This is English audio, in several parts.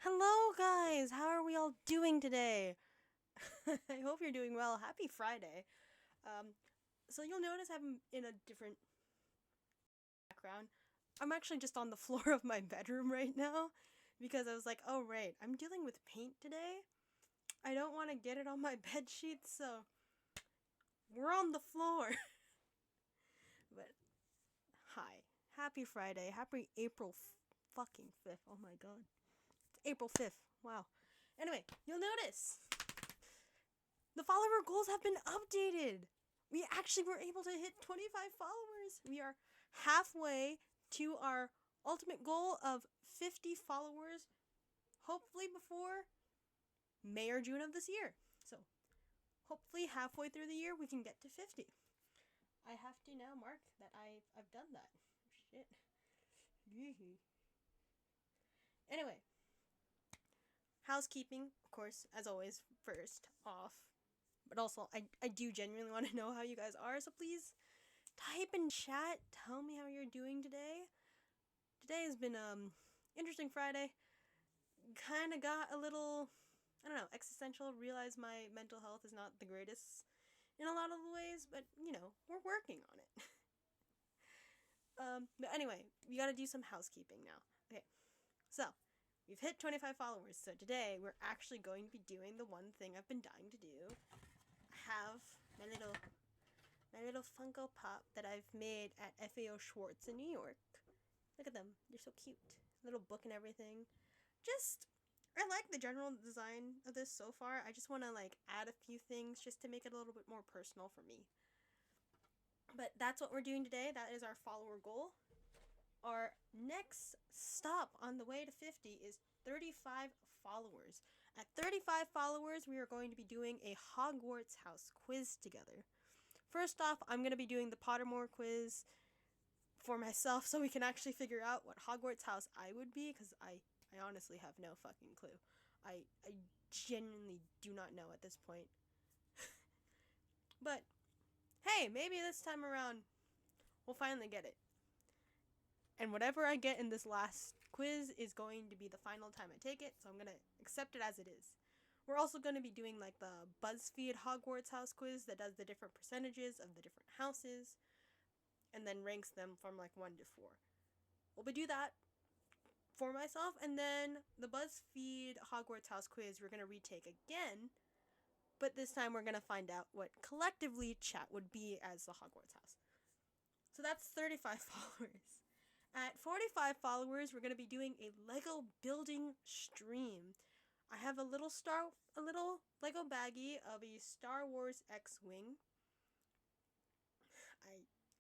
Hello, guys! How are we all doing today? I hope you're doing well. Happy Friday. Um, so you'll notice I'm in a different background. I'm actually just on the floor of my bedroom right now because I was like, oh, right, I'm dealing with paint today. I don't want to get it on my bed sheets, so we're on the floor. But hi. Happy Friday. Happy April fucking 5th. Oh my god. It's April 5th. Wow. Anyway, you'll notice the follower goals have been updated. We actually were able to hit 25 followers. We are halfway to our ultimate goal of 50 followers, hopefully before May or June of this year. So, hopefully halfway through the year we can get to 50. I have to now mark that I've done that. Shit. Anyway, housekeeping, of course, as always, first off. But also, I do genuinely want to know how you guys are, so please type in chat. Tell me how you're doing today. Today has been interesting Friday. Kind of got a little, I don't know, existential. Realized my mental health is not the greatest in a lot of the ways, but we're working on it. But anyway, we got to do some housekeeping now. Okay, so we've hit 25 followers. So today we're actually going to be doing the one thing I've been dying to do. I have my little Funko Pop that I've made at FAO Schwartz in New York. Look at them. They're so cute. Little book and everything. I like the general design of this so far. I just want to add a few things just to make it a little bit more personal for me. But that's what we're doing today. That is our follower goal. Our next stop on the way to 50 is 35 followers. At 35 followers, we are going to be doing a Hogwarts house quiz together. First off, I'm going to be doing the Pottermore quiz for myself so we can actually figure out what Hogwarts house I would be, because I honestly have no fucking clue. I genuinely do not know at this point. But, hey, maybe this time around we'll finally get it. And whatever I get in this last quiz is going to be the final time I take it, so I'm going to accept it as it is. We're also going to be doing the BuzzFeed Hogwarts house quiz that does the different percentages of the different houses and then ranks them from 1 to 4. We'll do that for myself, and then the BuzzFeed Hogwarts house quiz we're going to retake again, but this time we're going to find out what collectively chat would be as the Hogwarts house. So that's 35 followers. At 45 followers, we're going to be doing a Lego building stream. I have a little Lego baggie of a Star Wars X-Wing.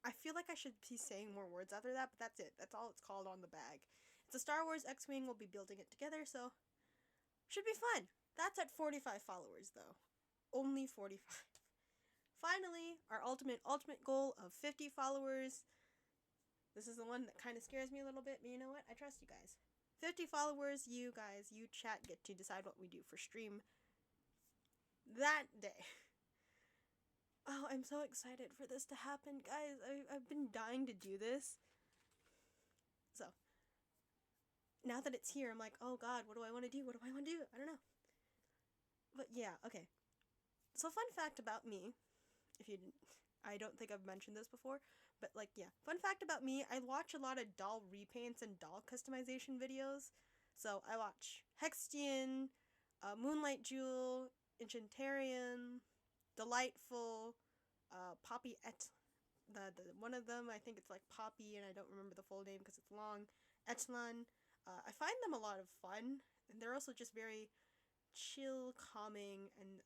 I feel like I should be saying more words after that, but that's it. That's all it's called on the bag. It's a Star Wars X-Wing. We'll be building it together, so should be fun. That's at 45 followers, though. Only 45. Finally, our ultimate goal of 50 followers. This is the one that kind of scares me a little bit, but you know what? I trust you guys. 50 followers, you chat, get to decide what we do for stream that day. Oh, I'm so excited for this to happen, guys. I've been dying to do this. So, now that it's here, I'm like, oh god, what do I want to do? I don't know. But yeah, okay. So, fun fact about me, I don't think I've mentioned this before, but fun fact about me, I watch a lot of doll repaints and doll customization videos. So I watch Hextian, Moonlight Jewel, Enchantarian, Delightful, Poppy the one of them, I think it's Poppy, and I don't remember the full name because it's long, Etlan. I find them a lot of fun, and they're also just very chill, calming, and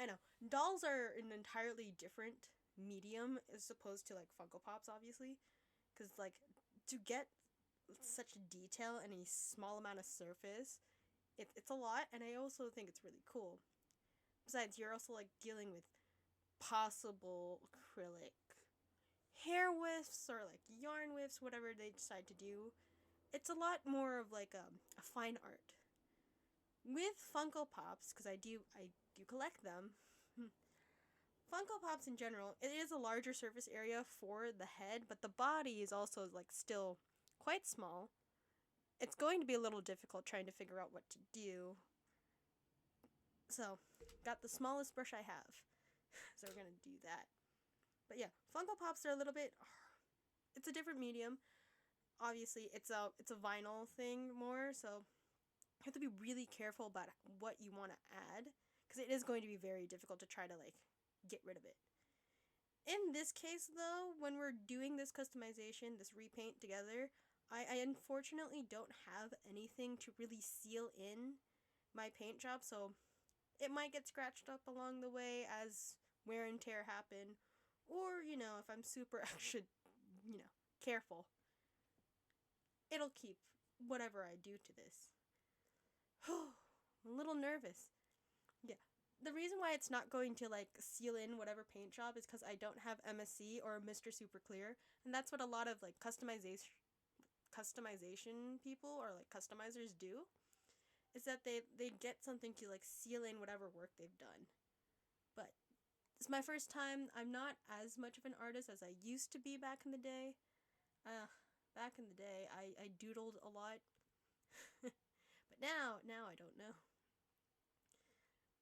I know. Dolls are an entirely different medium as opposed to Funko Pops, obviously. Because to get such detail in a small amount of surface, it's a lot, and I also think it's really cool. Besides, you're also dealing with possible acrylic hair whiffs or yarn whiffs, whatever they decide to do. It's a lot more of a fine art. With Funko Pops, because I do collect them. Funko Pops in general, it is a larger surface area for the head, but the body is also still quite small. it's going to be a little difficult trying to figure out what to do. So, got the smallest brush I have. So we're gonna do that. But yeah, Funko Pops are a little bit, it's a different medium. Obviously, it's a vinyl thing more, so you have to be really careful about what you want to add, because it is going to be very difficult to try to like get rid of it. In this case though, when we're doing this customization, this repaint together, I unfortunately don't have anything to really seal in my paint job, so it might get scratched up along the way as wear and tear happen, or, you know, if I'm super extra, you know, careful, it'll keep whatever I do to this. I'm a little nervous. Yeah. The reason why it's not going to like seal in whatever paint job is because I don't have MSC or Mr. Super Clear, and that's what a lot of like customization people or like customizers do, is that they get something to like seal in whatever work they've done. But it's my first time. I'm not as much of an artist as I used to be back in the day. Back in the day, I doodled a lot. But now I don't know.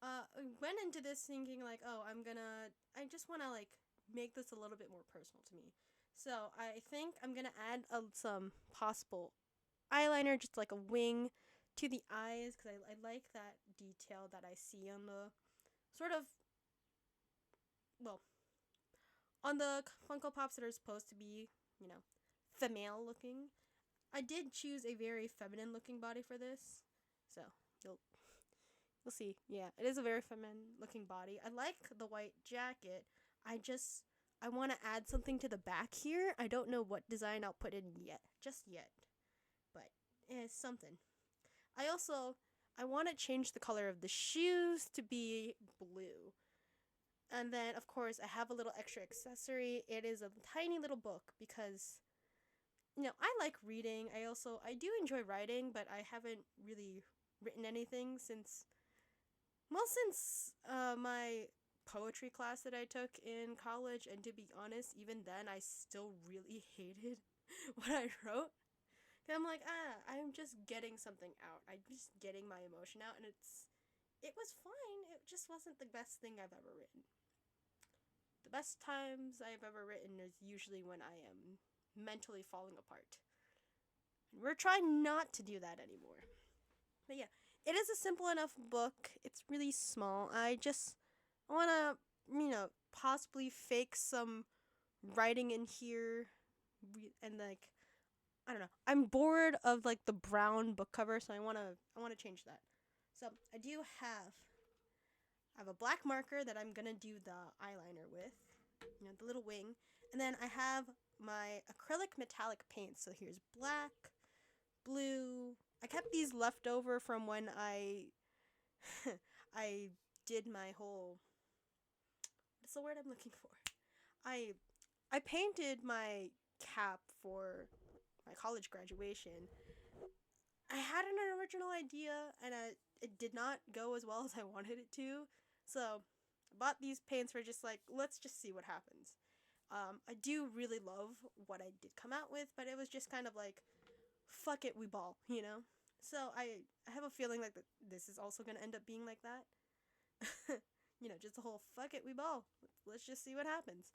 I went into this thinking like, oh, I just want to like make this a little bit more personal to me. So I think I'm gonna add some possible eyeliner, just like a wing to the eyes, because I like that detail that I see on the sort of, well, on the Funko Pops that are supposed to be, you know, female looking. I did choose a very feminine looking body for this, so you'll see. Yeah, it is a very feminine looking body. I like the white jacket. I want to add something to the back here. I don't know what design I'll put in just yet, but it's something. I want to change the color of the shoes to be blue. And then, of course, I have a little extra accessory. It is a tiny little book because, you know, I like reading. I do enjoy writing, but I haven't really written anything since my poetry class that I took in college. And to be honest, even then, I still really hated what I wrote. And I'm like, I'm just getting something out. I'm just getting my emotion out, and it was fine. It just wasn't the best thing I've ever written. The best times I've ever written is usually when I am mentally falling apart. And we're trying not to do that anymore. But yeah, it is a simple enough book. It's really small. I want to, you know, possibly fake some writing in here, and like, I don't know. I'm bored of like the brown book cover, so I want to change that. So I have a black marker that I'm gonna do the eyeliner with, you know, the little wing, and then I have my acrylic metallic paints. So here's black, blue. I kept these left over from when I I did my whole, what's the word I'm looking for? I painted my cap for my college graduation. I had an original idea, and it did not go as well as I wanted it to. So I bought these paints for just like, let's just see what happens. I do really love what I did come out with, but it was just kind of like, fuck it, we ball, you know? So I have a feeling like this is also going to end up being like that. You know, just the whole fuck it, we ball. Let's just see what happens.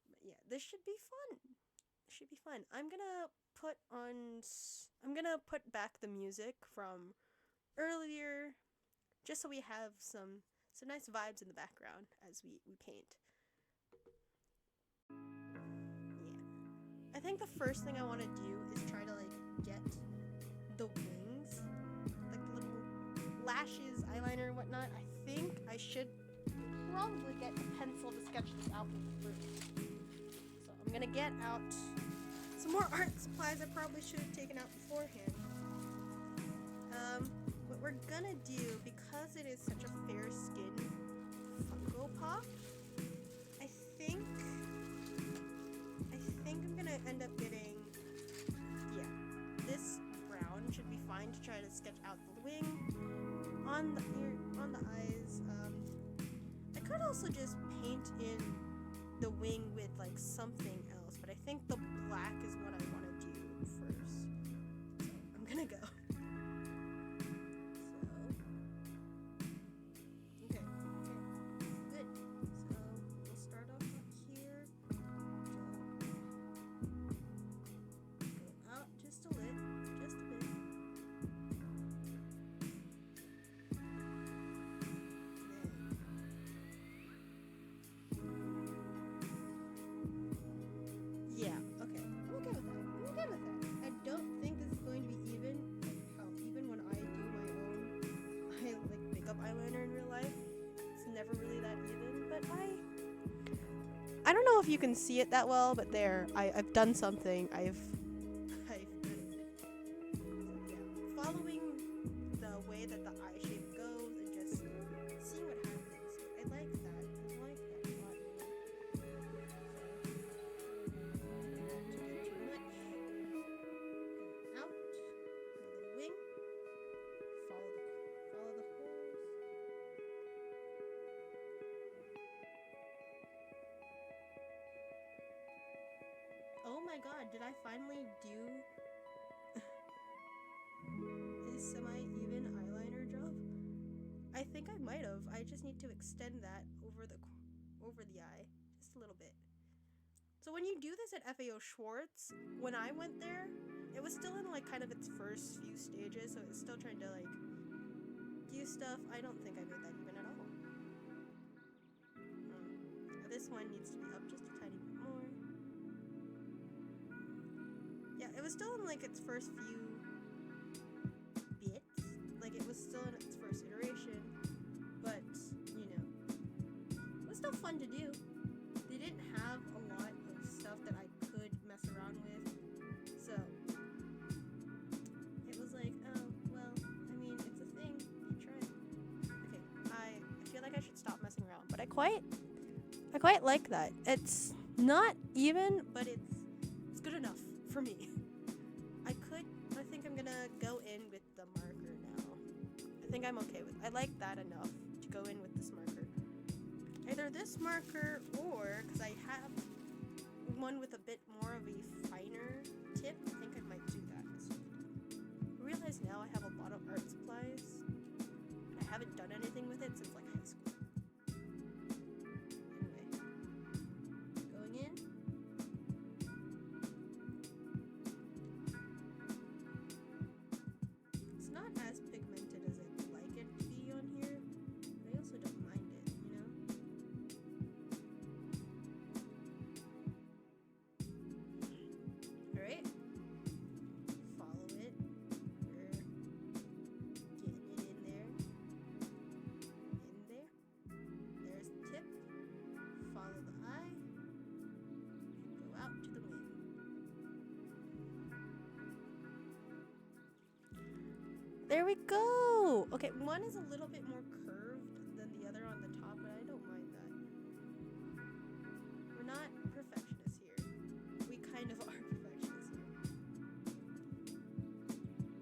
But yeah, this should be fun. Should be fun. I'm gonna put back the music from earlier, just so we have some nice vibes in the background as we paint. Yeah. I think the first thing I want to do is try to like get the wings, like the little lashes, eyeliner and whatnot. I think I should probably get a pencil to sketch this out with. So I'm gonna get out some more art supplies I probably should have taken out beforehand. What we're gonna do, because it is such a fair skin Funko Pop, I think I'm gonna end up getting, yeah, this brown should be fine to try to sketch out the wing on the ear, on the eyes. I could also just paint in the wing with like something else, but I think the black is what I want to do first. So I'm gonna I don't know if you can see it that well, but there, I've done something. I've been, yeah, following the way that the eye shape goes and just seeing what happens. I like that. I like that a lot. Not to get too much. Out. A little wing. Follow the holes. Oh my god, did I finally do a semi-even eyeliner job? I think I might have. I just need to extend that over the eye just a little bit. So when you do this at FAO Schwartz, when I went there, it was still in like kind of its first few stages, so it was still trying to like do stuff. I don't think I made that even at all. This one needs to be up just a tiny bit more. Yeah, it was still in like its first few bits. Like it was still in its first iteration, but you know, it was still fun to do. They didn't have a lot of stuff that I could mess around with, so it was like, oh well, I mean, it's a thing. You try it. Okay, I feel like I should stop messing around, but I quite like that. It's not even, but it's good enough for me. I think I'm gonna go in with the marker now. I think I'm okay with. I like that enough to go in with this marker. Either this marker or, because I have one with a bit more of a finer tip, I think I might do that. I realize now I have a lot of art supplies. I haven't done anything with it since like high school. Anyway, going in. It's not as pigmented as I'd like it to be on here, but I also don't mind it, you know? Alright. Follow it. We're getting it in there. In there. There's the tip. Follow the eye. And go out to the wing. There we go! Okay, one is a little bit more curved than the other on the top, but I don't mind that. We're not perfectionists here. We kind of are perfectionists here.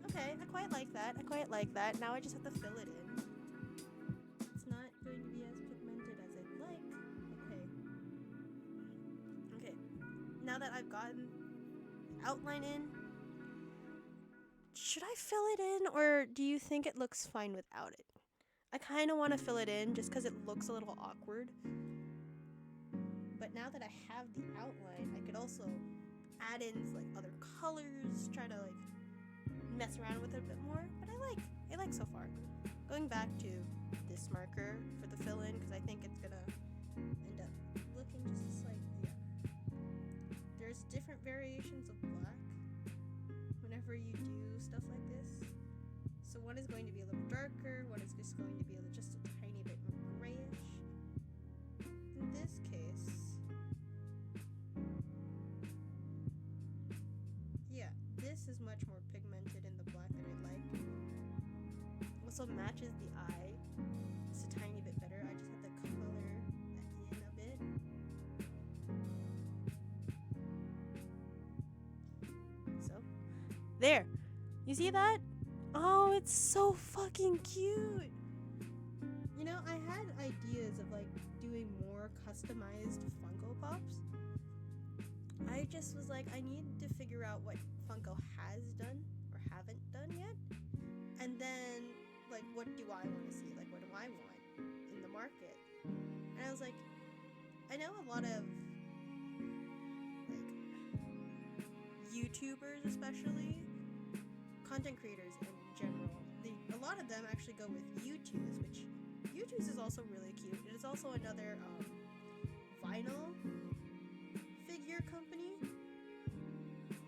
Okay, I quite like that. I quite like that. Now I just have to fill it in. It's not going to be as pigmented as I'd like. Okay. Okay. Now that I've gotten the outline in, should I fill it in, or do you think it looks fine without it? I kind of want to fill it in just because it looks a little awkward. But now that I have the outline, I could also add in like other colors, try to like mess around with it a bit more. But I like so far. Going back to this marker for the fill in, because I think it's gonna end up looking just slightly. Yeah. There's different variations of black whenever you do stuff like this. So one is going to be a little darker, one is just going to be just a tiny bit more grayish. In this case, yeah, this is much more pigmented in the black than I'd like. Also matches the eye just a tiny bit better. I just have to color that in a bit. So, there. You see that? Oh, it's so fucking cute. You know, I had ideas of like doing more customized Funko Pops. I just was like, I need to figure out what Funko has done or haven't done yet. And then, like, what do I want to see? Like, what do I want in the market? And I was like, I know a lot of, like, YouTubers especially, content creators in general, a lot of them actually go with U2s, which U2s is also really cute. It is also another vinyl figure company,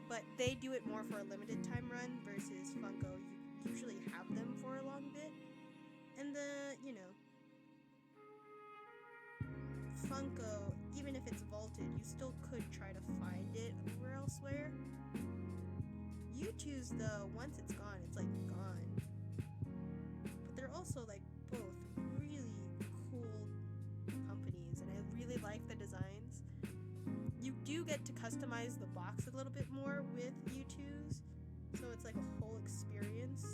but they do it more for a limited time run versus Funko. You usually have them for a long bit, and Funko, even if it's vault posted, you still could try to find it everywhere elsewhere. U2's though, once it's gone, it's like gone. But they're also like both really cool companies, and I really like the designs. You do get to customize the box a little bit more with U2's, so it's like a whole experience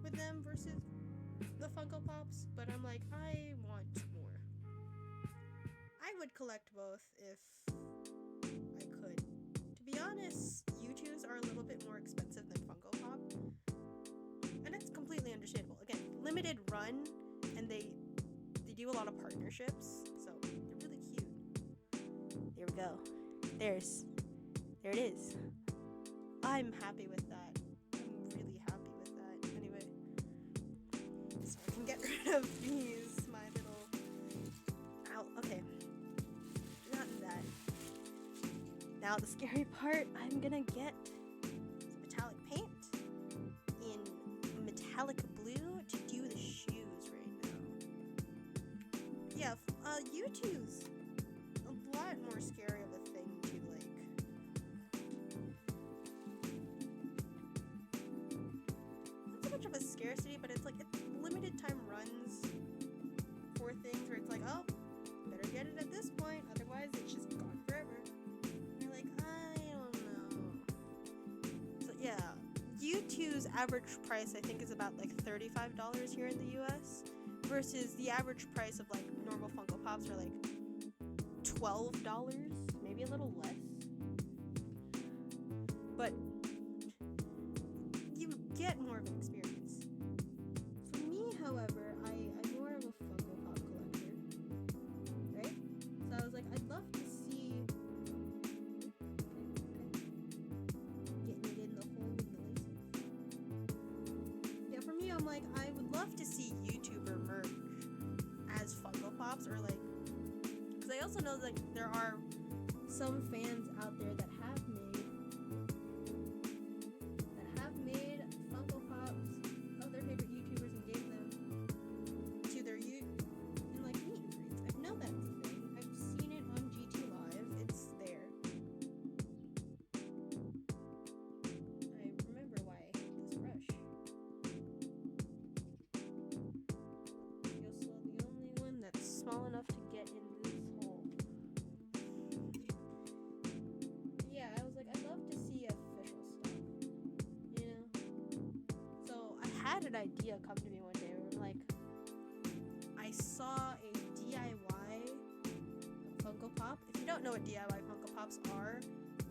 with them versus the Funko Pops, but I'm like, I want more. I would collect both if I could. To be honest, U2's are a little bit more expensive than Funko Pop, and it's completely understandable. Again, limited run, and they do a lot of partnerships, so they're really cute. There we go. There it is. I'm happy with that. I'm really happy with that. Anyway, so I can get rid of these, my little... Ow, okay. Not that. Now the scary part, I'm gonna get some metallic paint in metallic blue to do the shoes right now. Yeah, U2's a lot more scary of a thing to not so much of a scarcity, but it's like it's limited time runs for things where it's like, oh, better get it at this point, otherwise it's just gone forever. And you're like, I don't know. So yeah, U2's average price I think is about like $35 here in the US, versus the average price of like normal Funko Pops are like $12, maybe a little less. But you get more of an experience. For me, however, I'm more of a Funko Pop collector, right? So I was like, I'd love to see getting it in the hole with the laces. Yeah, for me, I'm like, I would love to see YouTuber merch as Funko Pops, or like, because I also know that there are some fans out there that have made Funko Pops of their favorite YouTubers and gave them to their in like meet and greets. I know that's a thing. I've seen it on GT Live. It's there. I remember why I hate this brush. You're still the only one that's small enough to get in this hole. Yeah, I was like, I'd love to see official stuff, you know? So I had an idea come to me one day where I'm like, I saw a DIY Funko Pop. If you don't know what DIY Funko Pops are,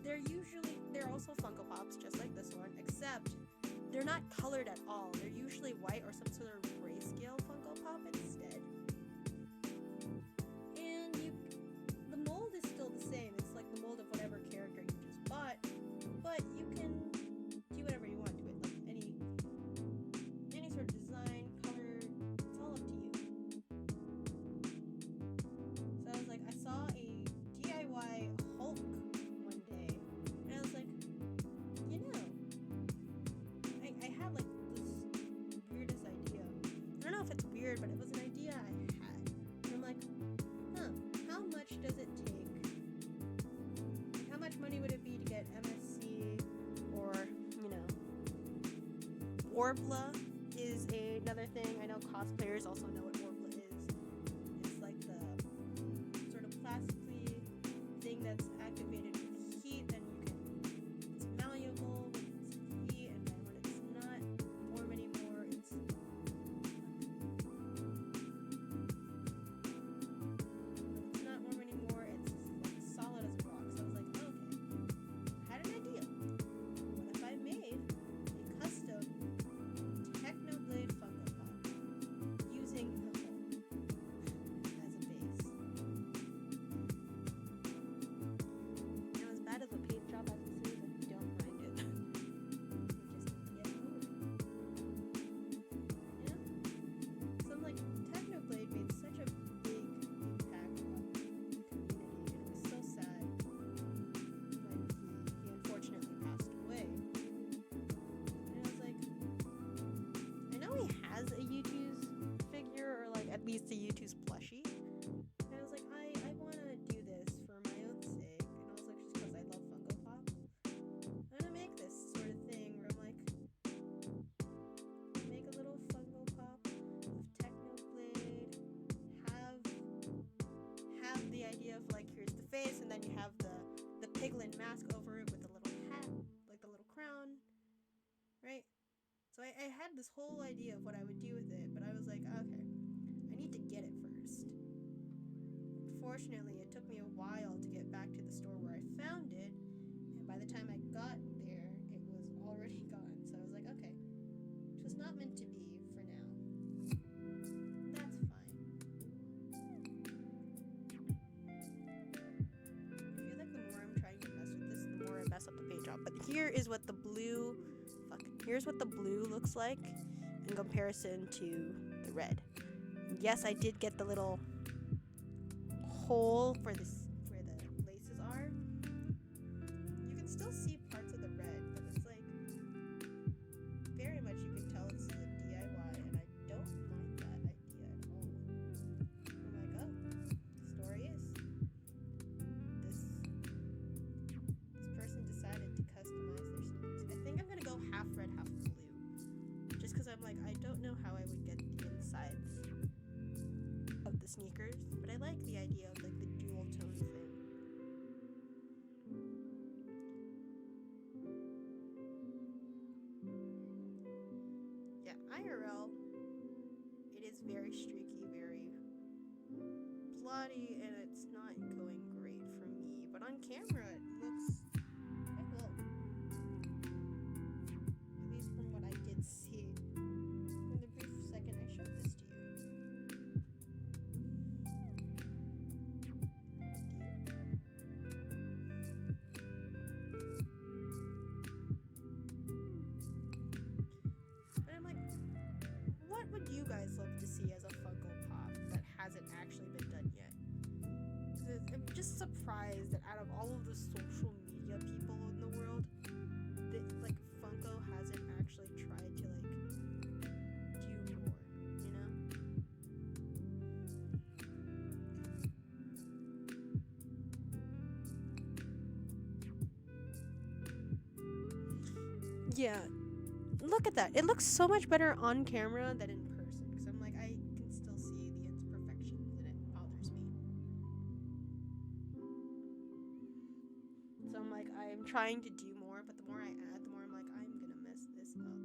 they're also Funko Pops just like this one, except they're not colored at all. They're usually white or some sort of grayscale Funko Pop instead. And the mold is still the same. It's like the mold of whatever character you just bought, but you can do whatever you want to it. Like any sort of design, color, it's all up to you. So I was like, I saw a DIY Hulk one day, and I was like, you know, I had like this weirdest idea. I don't know if it's weird, but it was an idea I had. And I'm like, how much does it take? Like, how much money would it be to get MSC, or, you know, Orbla is another thing. I know cosplayers also know what Orbla is. It's like the sort of plastically thing that's activated with heat, and it's malleable when it's heat, and then when it's not warm anymore, it's not warm anymore, it's like solid as a rock. So I was like, okay, I had an idea. What if I made a custom Technoblade Funko Pop using the Hulk as a base? Now, as bad of a paint job as this is, I don't mind it. Just get over it. You know? So I'm like, Technoblade made such a big impact on the community, and it was so sad when he unfortunately passed away. And I was like, I know he has a U2's figure, or like at least a U2's plushie. And I was like, I want to do this for my own sake. I had this whole idea of what I would do with it, but I was like, okay, I need to get it first. Fortunately, it took me a while to get back to the store where I found it, and by the time I got there, it was already gone. So I was like, okay, it was not meant to be for now. That's fine. I feel like the more I'm trying to mess with this, the more I mess up the paint job. But here is what the blue, here's what the blue looks like in comparison to the red. Yes, I did get the little hole for this where the laces are. You can still see parts of the red, but it's like very much you can tell this is a DIY, and I don't mind that idea at all. I'm like, oh, the story is this person decided to customize their sneakers. I think I'm gonna go half red, half blue, just because I'm like, I don't know how I would get the insides of the sneakers, but I like the idea of like the dual tone thing. Yeah, IRL, it is very streaky, very bloody, and it's not going great for me, but on camera it looks quite well. At least from what I did see in the brief second I showed this to you. But I'm like, what would you guys love to see as a Funko Pop that hasn't actually been done yet? I'm just surprised that out of all of the social media people in the world, that like Funko hasn't actually tried to like do more, you know? Yeah. Look at that. It looks so much better on camera than in person. Because I'm like, I can still see the imperfections and it bothers me. So I'm like, I'm trying to do more, but the more I add, the more I'm like, I'm gonna mess this up.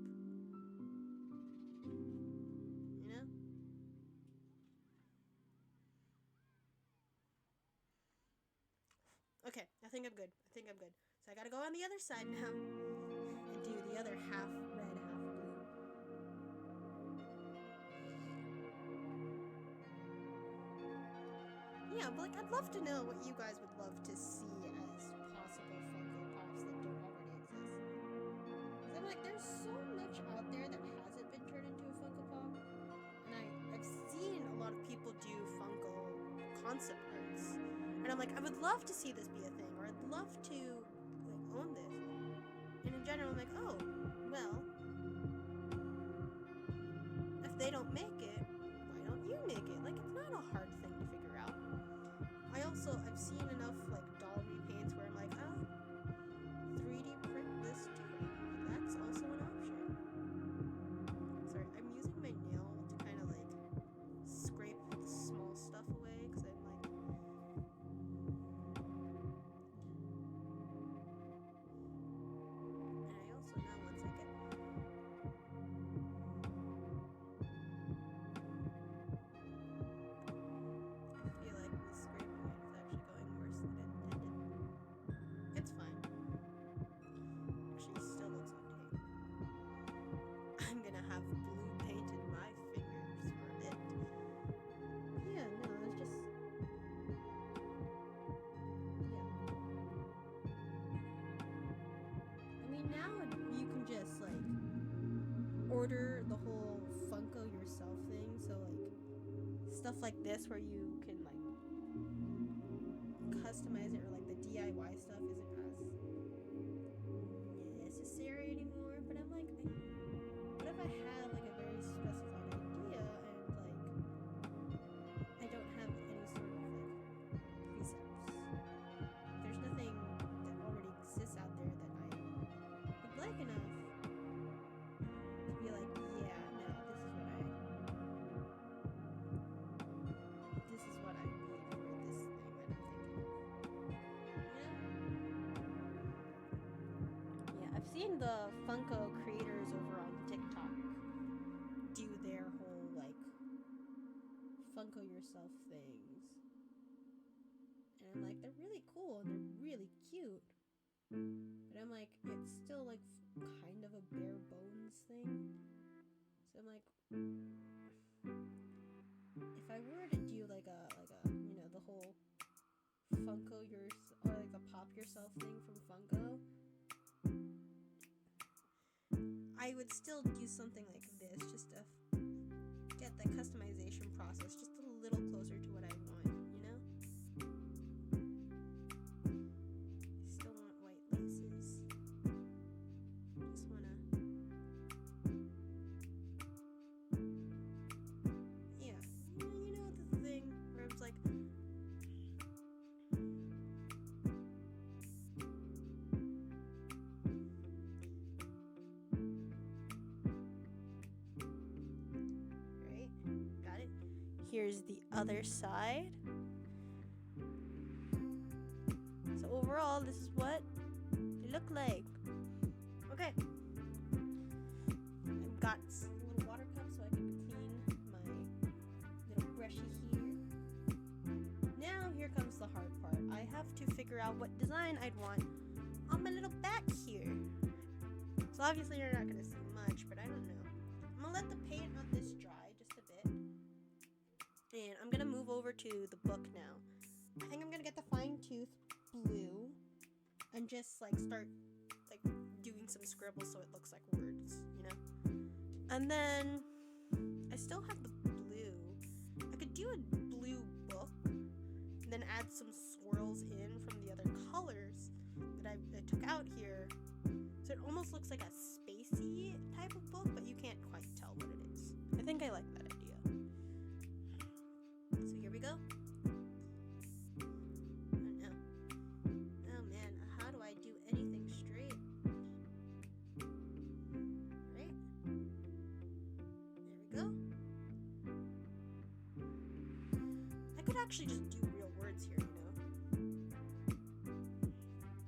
You know? Okay, I think I'm good. So I gotta go on the other side now and do the other half red, half blue. Yeah, but like, I'd love to know what you guys would love to see as possible Funko Pops that don't already exist. Because I'm like, there's so much out there that hasn't been turned into a Funko Pop. And I've seen a lot of people do Funko concept arts. And I'm like, I would love to see this be a thing, or I'd love to like own this. And in general, I'm like, oh, well, if they don't make it, why don't you make it? Like, it's not a hard thing to figure out. I've seen enough like doll repaints where I'm like, 3D print this too. That's also an option. Sorry, I'm using my nail to kind of like scrape the small stuff away because I'm like, and I also know once I get I feel like the scraping it is actually going worse than it intended. It's fine. Actually, it still looks okay. I'm gonna have blue paint in my fingers for a bit. Yeah, no, it's just... Yeah. I mean, now you can just, like, order the whole Funko yourself thing, so, like, stuff like this where you can, like, customize it, or, like, the DIY stuff isn't as necessary anymore, but I'm like, what if I had, like, a very specified idea, and, like, I don't have any sort of, like, precepts? There's nothing that already exists out there that I would like enough to be like, yeah, no, this is what I need for this thing that I'm thinking of. Yeah, I've seen the Funko creators over on TikTok yourself things. And I'm like, they're really cool and they're really cute. But I'm like, it's still like kind of a bare bones thing. So I'm like, if I were to do like a you know, the whole funko or like the pop yourself thing from Funko, I would still do something like this just to get the customization process just a little closer to what I want, you know? I still want white laces. Just wanna, yeah, you know the thing where it's like, right? Got it? Here's the other side. So overall, this is what they look like. Okay. I've got a little water cup so I can clean my little brushy here. Now here comes the hard part. I have to figure out what design I'd want on my little back here. So obviously you're not going to see much, but I don't know. I'm going to let the paint on this dry just a bit. And I'm going to move over to the book now. I think I'm going to get the fine tooth blue and just like start like doing some scribbles so it looks like words, you know? And then I still have the blue. I could do a blue book and then add some swirls in from the other colors that I took out here. So it almost looks like a spacey type of book, but you can't quite tell what it is. I think I like that idea. So here we go. Actually just do real words here, you know.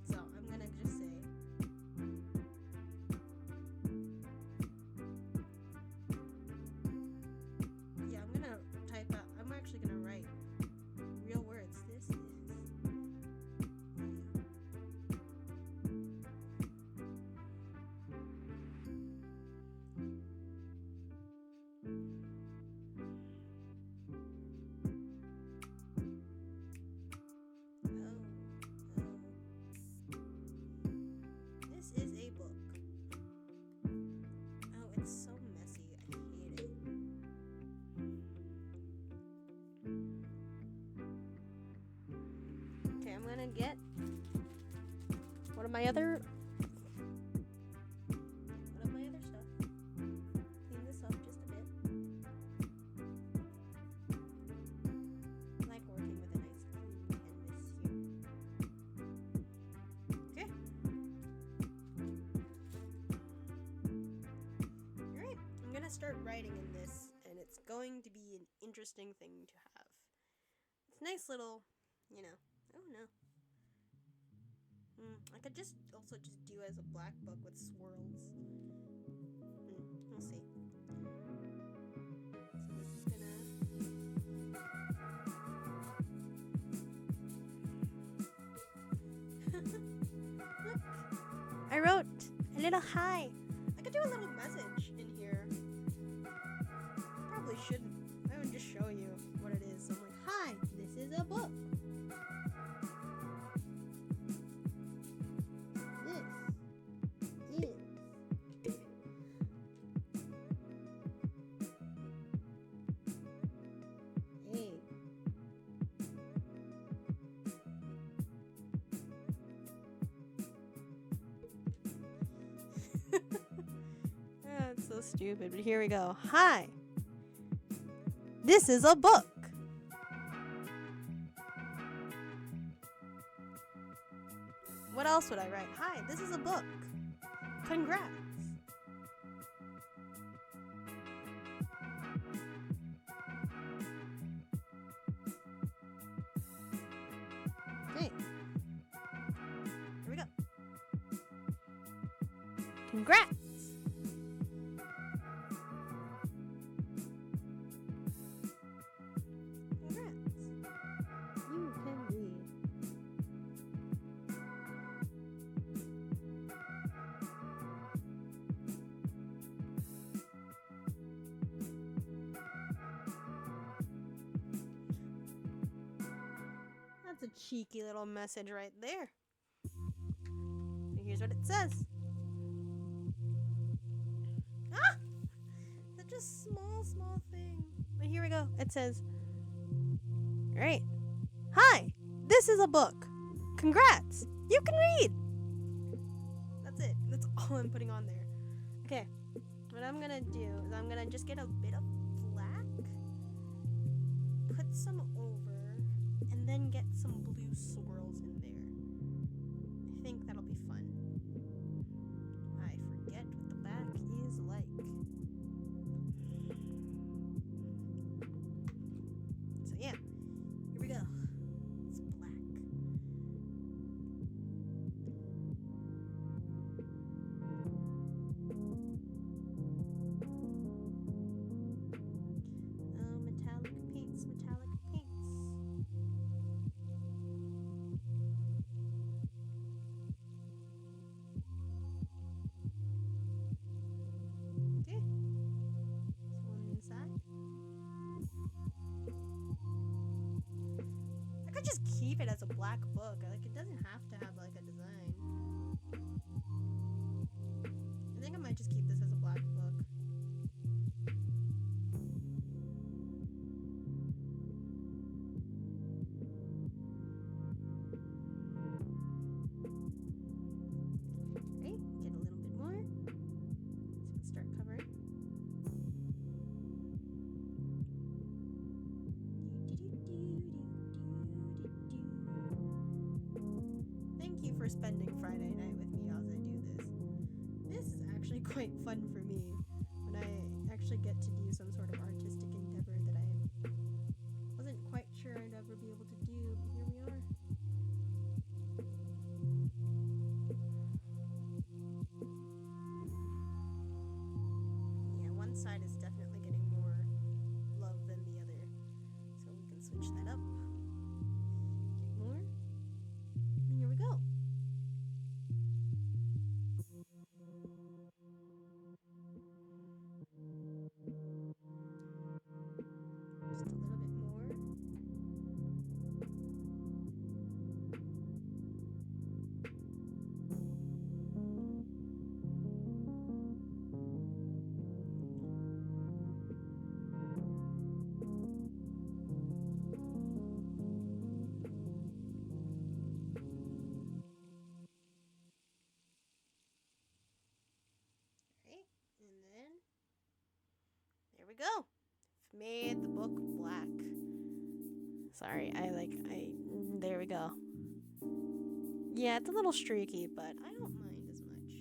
So I'm gonna just say yeah, I'm gonna type out, I'm actually gonna write real words. This is a book. Oh, it's so messy. I hate it. Okay, I'm gonna get one of my other stuff. Clean this up just a bit. I like working with a nice clean canvas here. Okay. Start writing in this, and it's going to be an interesting thing to have. It's nice little, you know. Oh no. I could just also just do as a black book with swirls. We'll see. So this is gonna. Look, I wrote a little hi. I could do a little message in here. Probably shouldn't. I would just show you what it is. So I'm like, hi, this is a book. This is That's so stupid, but here we go. Hi, this is a book. What else would I write? Hi, this is a book. Congrats. Okay. Here we go. Congrats. cheeky little message right there. So here's what it says. Ah! Such a small thing. But here we go. It says, alright. Hi, this is a book. Congrats, you can read. That's it. That's all I'm putting on there. Okay, what I'm gonna do is I'm gonna just get a bit of black, put some over, and then get some blue swirls in there. I think that'll be fun. I forget what the back is like. So yeah, here we go. It's black. Oh, metallic paints, metallic paints. Okay. This one inside. I could just keep it as a black book. Like, it doesn't have to have like a design. I think I might just keep this as a black book. Okay, get a little bit more. So start covering. Thank you for spending Friday night with me as I do this. This is actually quite fun for me when I actually get to do some sort of artistic endeavor that I wasn't quite sure I'd ever be able to do, but here we are. Yeah, one side is definitely getting more love than the other, so we can switch that up. Get more. And here we go. Just a little bit more. Okay, and then there we go. I've made the book black. Sorry, there we go. Yeah, it's a little streaky, but I don't mind as much.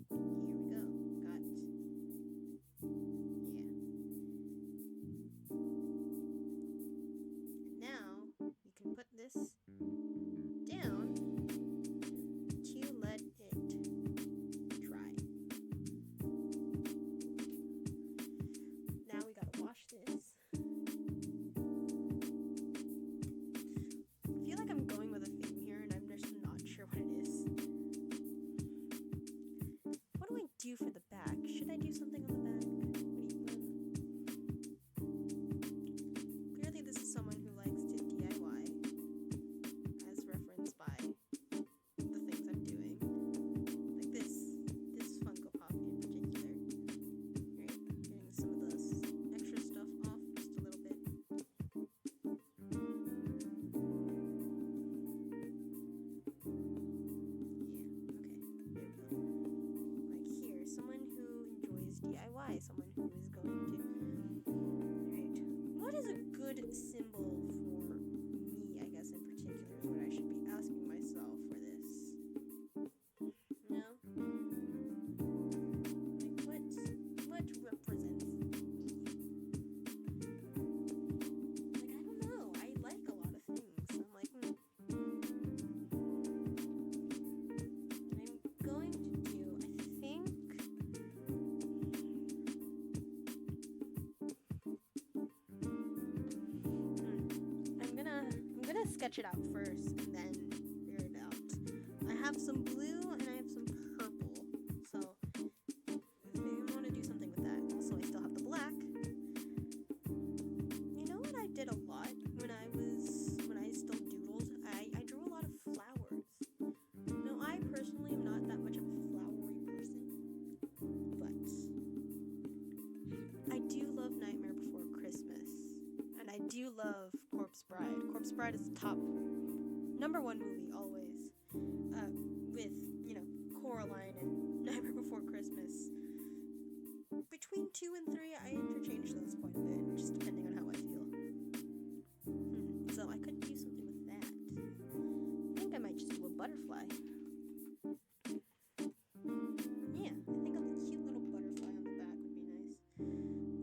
Here we go. Got, yeah. And now you can put this down to let it dry. Now we gotta wash this. I feel like I'm going with a theme here and I'm just not sure what it is. What do I do for the back? Should I do something on the back? Clearly this is someone who likes to DIY, as referenced by the things I'm doing. Like this Funko Pop in particular. Right? Getting some of this extra stuff off just a little bit. Yeah, okay. There we go. Like here, someone who enjoys DIY, someone who is going to... Alright. What is a good symbol for me, I guess, in particular, is what I should be asking myself for this. You know? Like, what represents me? Like, I don't know. I like a lot of things. So I'm like, I'm going to do, I think... I'm gonna sketch it out first and then figure it out. I have some blue and I have some purple, so if you want to do something with that. Also, I still have the black. You know what I did a lot when I I do love Nightmare Before Christmas, and I do love Corpse Bride. Corpse Bride is the top number one movie always, with Coraline and Nightmare Before Christmas. Between 2 and 3, I interchange those quite a bit, just depending on how I feel. So I could do something with that. I think I might just do a butterfly. Yeah, I think a cute little butterfly on the back would be nice.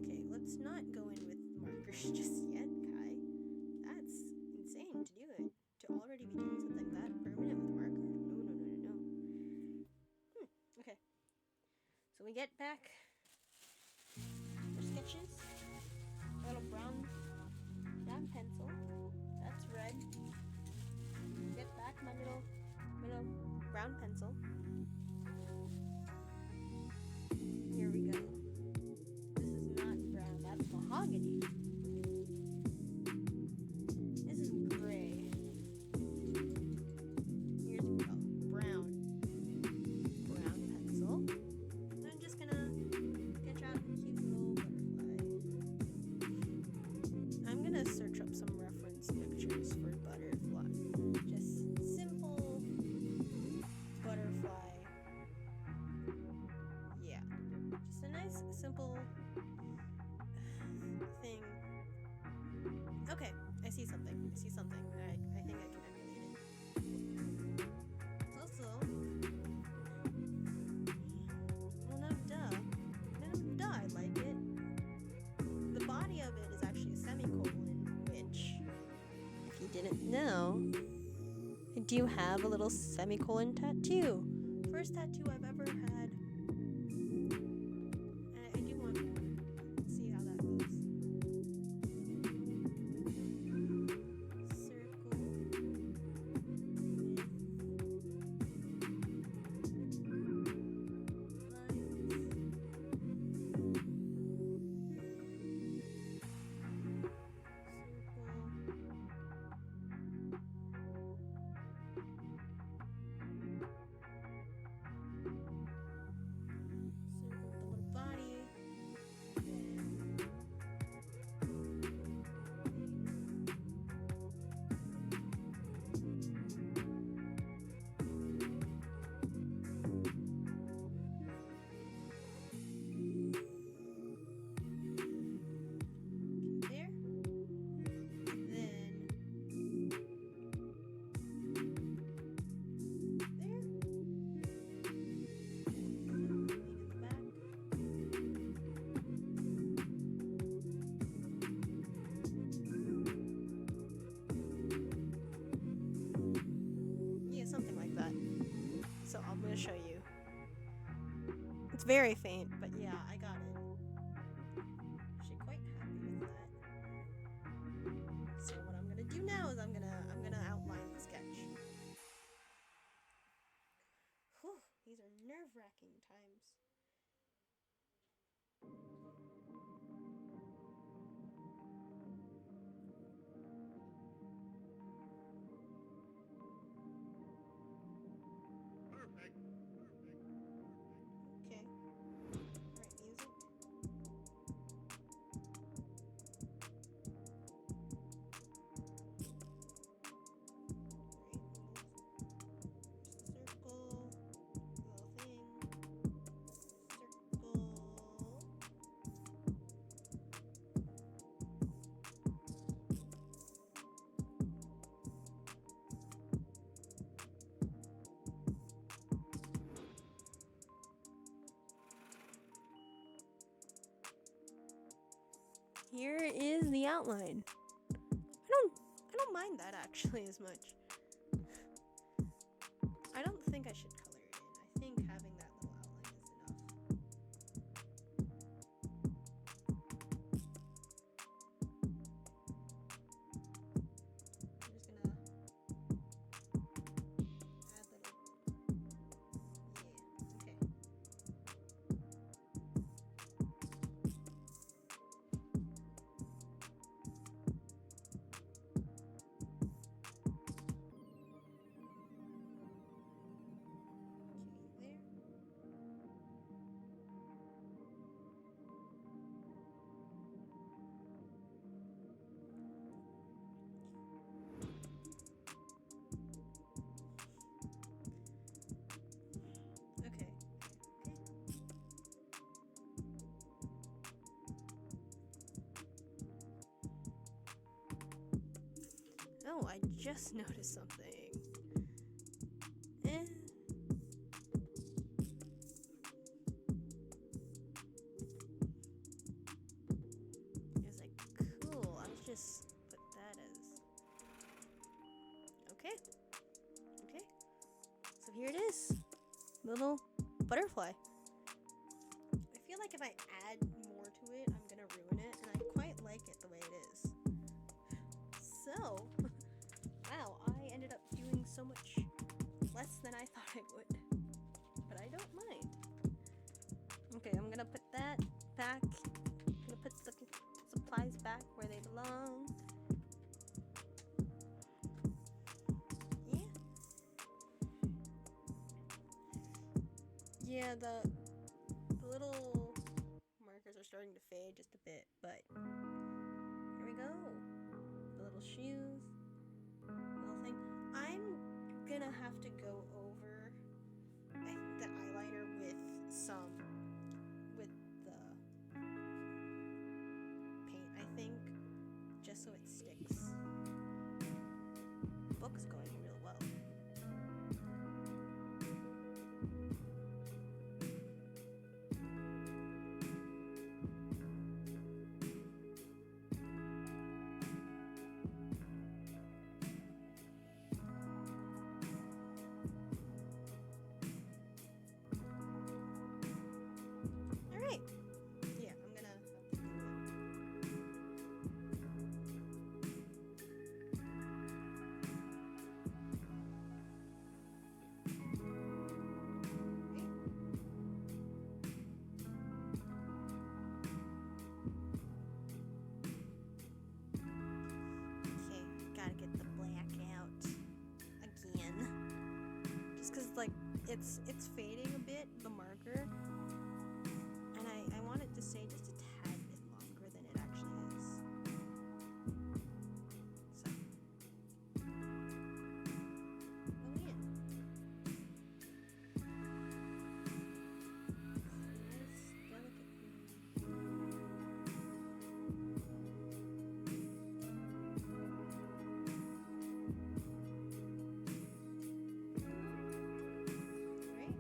Okay, let's not go in with markers just yet, Kai. That's insane to do it. To already be doing something that permanent with marker? No. Okay. So we get back our sketches. A little brown pencil. That's red. Get back my little brown pencil. Here we go. This is not brown, that's mahogany. This is gray. Here's brown pencil. I'm just gonna sketch out a cute little butterfly. I'm gonna search up some reference pictures for butterfly. Just simple butterfly. Yeah. Just a nice, simple thing. Okay, I see something. I think I can emulate it. It's also... well, no, duh, I like it. The body of it is actually a semicolon, which, if you didn't know, I do have a little semicolon tattoo. First tattoo I've ever had. And I do want to see how that goes. Circle the little body. There. Then there. In the back. Yeah, something like that. So I'm gonna show you. It's very faint, but yeah, I got it. Actually quite happy with that. So what I'm gonna do now is I'm gonna outline the sketch. Whew, these are nerve-wracking times. Okay. Right, music. Circle, little thing, circle. Here is the outline. I don't mind that actually as much. I don't think I should color it in. I think having that little outline is enough. I'm just gonna add little. Yeah, okay. So, I just noticed something. Eh. It was like, cool, I'll just put that as... Okay. Okay. So here it is. Little butterfly. I feel like if I add more to it, I'm gonna ruin it, and I quite like it the way it is. So, wow, I ended up doing so much less than I thought I would. But I don't mind. Okay, I'm gonna put that back. I'm gonna put the supplies back where they belong. Yeah. Yeah, the little markers are starting to fade just a bit, but here we go. The little shoes, little thing. I'm gonna have to go over the eyeliner with the paint, I think, just so it sticks. The book's going real well. Alright. Yeah, I'm gonna have to do Okay, gotta get the black out again. Just cause like it's fading a bit, the marker. And I want it to stay just a tad bit longer than it actually is. So. Oh yeah. Nice, delicate. Right?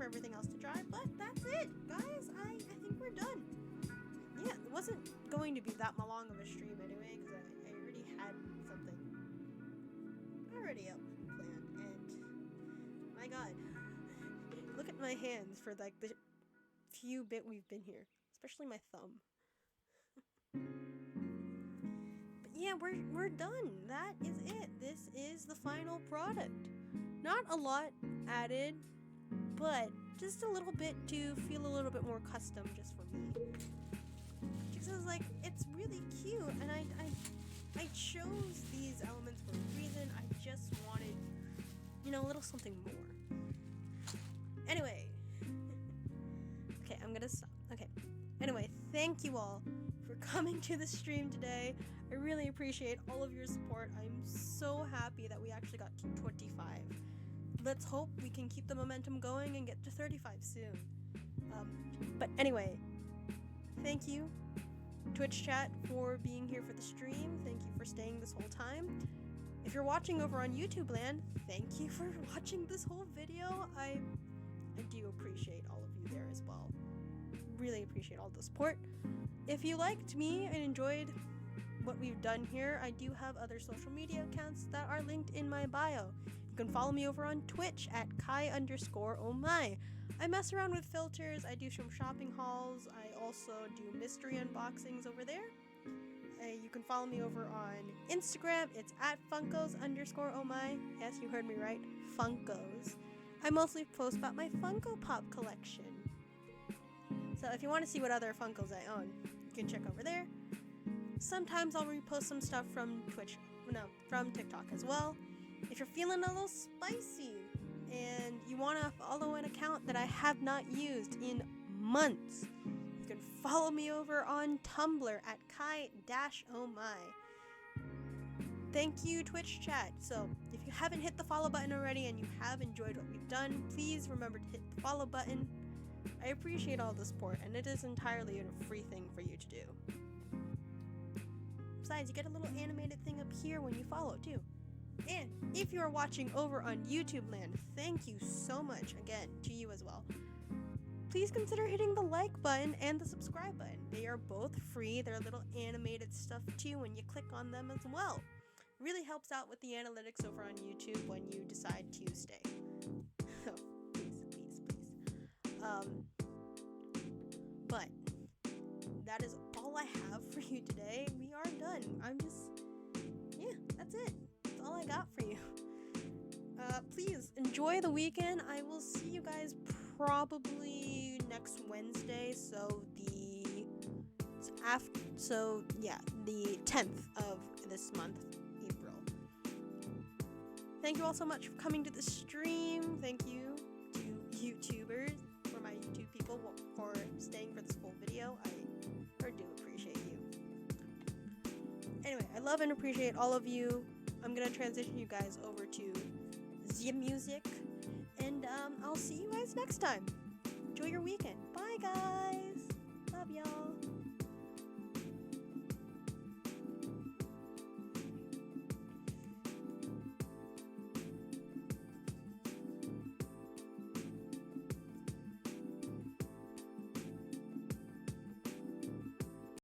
everything else to dry. But that's it, guys. I think we're done. Yeah, it wasn't going to be that long of a stream anyway, because I already had something already up planned. And my god, look at my hands for like the few bit we've been here, especially my thumb. But yeah, we're done. That is it. This is the final product. Not a lot added, but just a little bit to feel a little bit more custom just for me. Because like, it's really cute, and I chose these elements for a reason. I just wanted, you know, a little something more. Anyway. Okay, I'm gonna stop. Okay. Anyway, thank you all for coming to the stream today. I really appreciate all of your support. I'm so happy that we actually got to 25. Let's hope we can keep the momentum going and get to 35 soon. But anyway, thank you, Twitch chat, for being here for the stream. Thank you for staying this whole time. If you're watching over on YouTube land, thank you for watching this whole video. I do appreciate all of you there as well. Really appreciate all the support. If you liked me and enjoyed what we've done here, I do have other social media accounts that are linked in my bio. You can follow me over on Twitch at Kai_ohmy. I mess around with filters, I do some shopping hauls, I also do mystery unboxings over there. You can follow me over on Instagram, it's at funkos_ohmy. Yes, you heard me right, Funkos. I mostly post about my Funko Pop collection. So if you want to see what other Funkos I own, you can check over there. Sometimes I'll repost some stuff from from TikTok as well. If you're feeling a little spicy and you want to follow an account that I have not used in months, you can follow me over on Tumblr at Kai-ohmy. Thank you, Twitch chat. So if you haven't hit the follow button already and you have enjoyed what we've done, please remember to hit the follow button. I appreciate all the support, and it is entirely a free thing for you to do. Besides, you get a little animated thing up here when you follow too. And if you are watching over on YouTube land, thank you so much again to you as well. Please consider hitting the like button and the subscribe button. They are both free. They're little animated stuff too when you click on them as well. Really helps out with the analytics over on YouTube when you decide to stay. So please. But that is all I have for you today. We are done. That's it. That's all I got for you. Please enjoy the weekend. I will see you guys probably next Wednesday. So the 10th of this month, April. Thank you all so much for coming to the stream. Thank you to YouTubers, for my YouTube people, for staying for this full video. I do appreciate you. Anyway, I love and appreciate all of you. I'm gonna transition you guys over to the music, and I'll see you guys next time. Enjoy your weekend. Bye, guys. Love y'all.